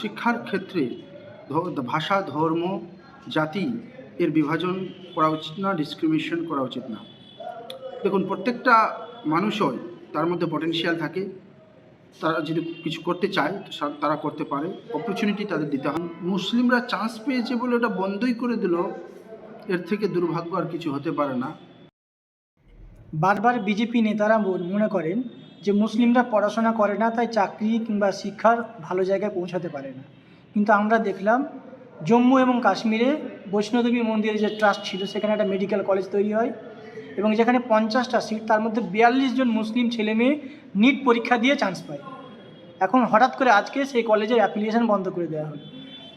শিক্ষার ক্ষেত্রে ভাষা, ধর্ম, জাতি এর বিভাজন করা উচিত না, ডিসক্রিমিনেশন করা উচিত না। দেখুন, প্রত্যেকটা মানুষই তার মধ্যে পটেনশিয়াল থাকে। তারা যদি কিছু করতে চায় তো তারা করতে পারে, অপরচুনিটি তাদের দিতে হয়। মুসলিমরা চান্স পেয়েছে বলে ওটা বন্ধই করে দিল, এর থেকে দুর্ভাগ্য আর কিছু হতে পারে না। বারবার বিজেপি নেতারা মনে করেন যে মুসলিমরা পড়াশোনা করে না, তাই চাকরি কিংবা শিক্ষার ভালো জায়গায় পৌঁছাতে পারে না। কিন্তু আমরা দেখলাম জম্মু এবং কাশ্মীরে বৈষ্ণোদেবী মন্দিরে যে ট্রাস্ট ছিল সেখানে একটা মেডিকেল কলেজ তৈরি হয় এবং যেখানে 50টা সিট, তার মধ্যে 42 জন মুসলিম ছেলে মেয়ে নিট পরীক্ষা দিয়ে চান্স পায়। এখন হঠাৎ করে আজকে সেই কলেজের অ্যাপ্লিকেশন বন্ধ করে দেওয়া হলো।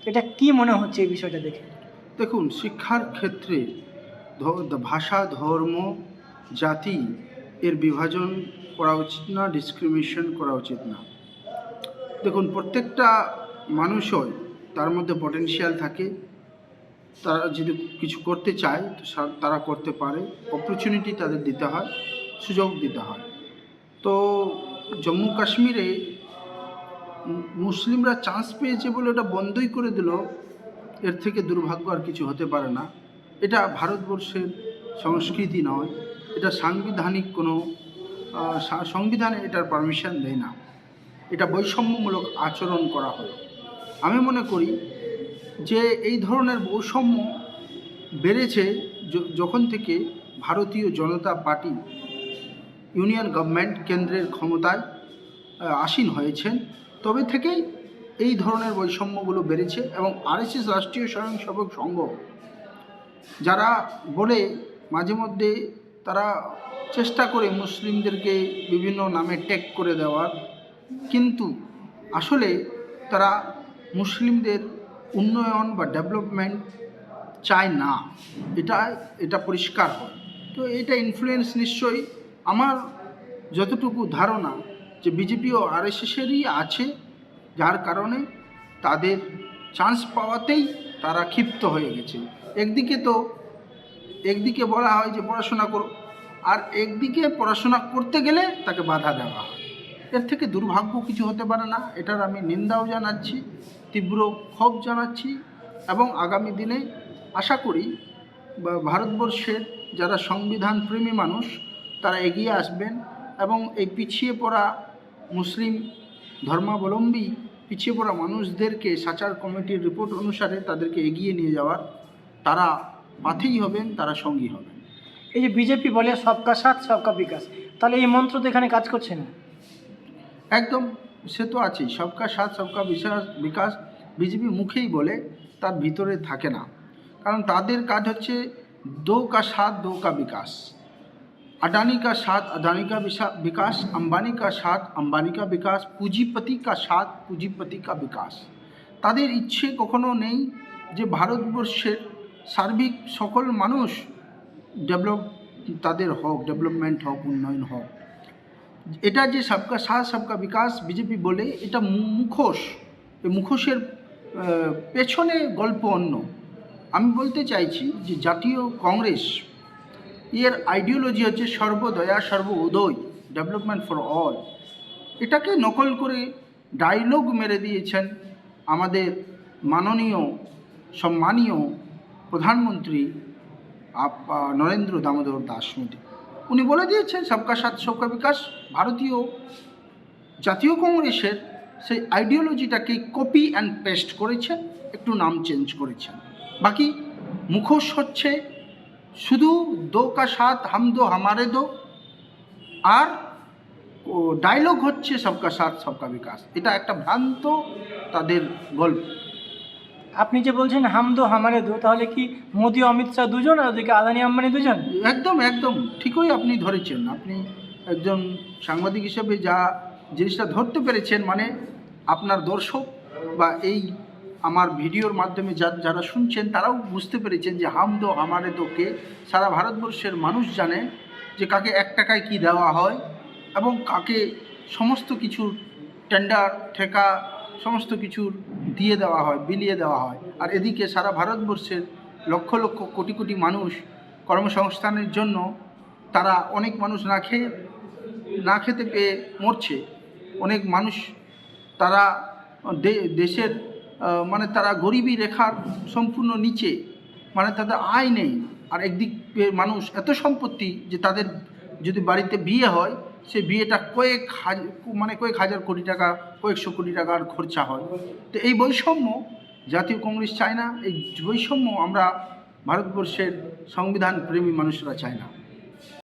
এটা কি মনে হচ্ছে এই বিষয়টা দেখে? দেখুন, শিক্ষার ক্ষেত্রে ভাষা, ধর্ম, জাতি এর বিভাজন করা উচিত না, ডিসক্রিমিনেশন করা উচিত না। দেখুন, প্রত্যেকটা মানুষই তার মধ্যে পটেনশিয়াল থাকে। তারা যদি কিছু করতে চায় তো তারা করতে পারে, অপরচুনিটি তাদের দিতে হয়, সুযোগ দিতে হয়। তো জম্মু কাশ্মীরে মুসলিমরা চান্স পেয়েছে বলে ওটা বন্ধই করে দিল, এর থেকে দুর্ভাগ্য আর কিছু হতে পারে না। এটা ভারতবর্ষের সংস্কৃতি নয়, এটা সাংবিধানিক কোনো সংবিধানে এটার পারমিশন দেয় না। এটা বৈষম্যমূলক আচরণ করা হয়। আমি মনে করি যে এই ধরনের বৈষম্য বেড়েছে যখন থেকে ভারতীয় জনতা পার্টি ইউনিয়ন গভর্নমেন্ট কেন্দ্রের ক্ষমতায় আসীন হয়েছেন, তবে থেকেই এই ধরনের বৈষম্যগুলো বেড়েছে। এবং আরএসএস রাষ্ট্রীয় স্বয়ংসেবক সংঘ যারা বলে মাঝে মধ্যে তারা চেষ্টা করে মুসলিমদেরকে বিভিন্ন নামে ট্যাগ করে দেওয়ার, কিন্তু আসলে তারা মুসলিমদের উন্নয়ন বা ডেভেলপমেন্ট চায় না, এটা পরিষ্কার হয়। তো এটা ইনফ্লুয়েন্স নিশ্চয়ই আমার যতটুকু ধারণা যে বিজেপি ও আরএসএসেরই আছে, যার কারণে তাদের চান্স পাওয়াতেই তারা ক্ষিপ্ত হয়ে গেছে। একদিকে বলা হয় যে পড়াশোনা করো, আর একদিকে পড়াশোনা করতে গেলে তাকে বাধা দেওয়া হয়। এর থেকে দুর্ভাগ্য কিছু হতে পারে না। এটার আমি নিন্দাও জানাচ্ছি, তীব্র ক্ষোভ জানাচ্ছি, এবং আগামী দিনে আশা করি ভারতবর্ষের যারা সংবিধান প্রেমী মানুষ তারা এগিয়ে আসবেন এবং এই পিছিয়ে পড়া মুসলিম ধর্মাবলম্বী পিছিয়ে পড়া মানুষদেরকে সাচার কমিটির রিপোর্ট অনুসারে তাদেরকে এগিয়ে নিয়ে যাওয়ার তারা পাথেই হবেন, তারা সঙ্গী হবেন। এই যে বিজেপি বলে সবকা সাথ সবকা বিকাশ, তাহলে এই মন্ত্র তো এখানে কাজ করছে না। একদম, সে তো আছেই। সবকা সাথ সবকা বিকাশ বিজেপি মুখেই বলে, তার ভিতরে থাকে না। কারণ তাদের কাজ হচ্ছে দো কা সাথ দো কা বিকাশ। अडानी का साथ अडानी का विकास, अंबानी का साथ अंबानी का विकास, পুঁজিপতি का साथ পুঁজিপতি का विकास। তাদের ইচ্ছে কখনো নেই যে ভারতবর্ষের সার্বিক সকল মানুষ তাদের হোক, ডেভেলপমেন্ট হোক, উন্নয়ন হোক। এটা যে সবকা সাথ সবকা বিকাশ বিজেপি বলে, এটা মুখোশ। এই মুখোশের পেছনে গল্প অন্য। আমি বলতে চাইছি যে জাতীয় কংগ্রেস এর আইডিওলজি হচ্ছে সর্বদয়া সর্ব উদয়, ডেভেলপমেন্ট ফর অল। এটাকে নকল করে ডায়লগ মেরে দিয়েছেন আমাদের মাননীয় সম্মানীয় প্রধানমন্ত্রী নরেন্দ্র দামোদর দাস মোদী। উনি বলে দিয়েছেন সবকা সাথ সবকা বিকাশ। ভারতীয় জাতীয় কংগ্রেসের সেই আইডিওলজিটাকে কপি অ্যান্ড পেস্ট করেছেন, একটু নাম চেঞ্জ করেছেন। বাকি মুখোশ হচ্ছে শুধু দো কা সাথ হাম দো হামারে দো, আর ডায়লগ হচ্ছে সবকা সাথ সবকা বিকাশ। এটা একটা ভ্রান্ত তাদের গল্প। আপনি যে বলছেন হাম দো হামারে দো, তাহলে কি মোদি অমিত শাহ দুজন আর ওদিকে আদানি আম্বানি দুজন? একদম একদম ঠিকই আপনি ধরেছেন। আপনি একজন সাংবাদিক হিসেবে যা জিনিসটা ধরতে পেরেছেন, মানে আপনার দর্শক বা এই আমার ভিডিওর মাধ্যমে যারা শুনছেন তারাও বুঝতে পেরেছেন যে হাম দো হামারে দোকে সারা ভারতবর্ষের মানুষ জানেন যে কাকে 1 টাকায় কী দেওয়া হয় এবং কাকে সমস্ত কিছুর টেন্ডার ঠেকা সমস্ত কিছুর দিয়ে দেওয়া হয়, বিলিয়ে দেওয়া হয়। আর এদিকে সারা ভারতবর্ষের লক্ষ লক্ষ কোটি কোটি মানুষ কর্মসংস্থানের জন্য তারা, অনেক মানুষ না খেতে পেয়ে মরছে। অনেক মানুষ তারা দেশের মানে তারা গরিবী রেখার সম্পূর্ণ নিচে, মানে তাদের আয় নেই। আর একদিকে মানুষ এত সম্পত্তি যে তাদের যদি বাড়িতে বিয়ে হয়, সেই বিয়েটা কয়েক হাজার কোটি টাকা, কয়েকশো কোটি টাকার খরচা হয়। তো এই বৈষম্য জাতীয় কংগ্রেস চায় না। এই বৈষম্য আমরা ভারতবর্ষের সংবিধান প্রেমী মানুষরা চায় না।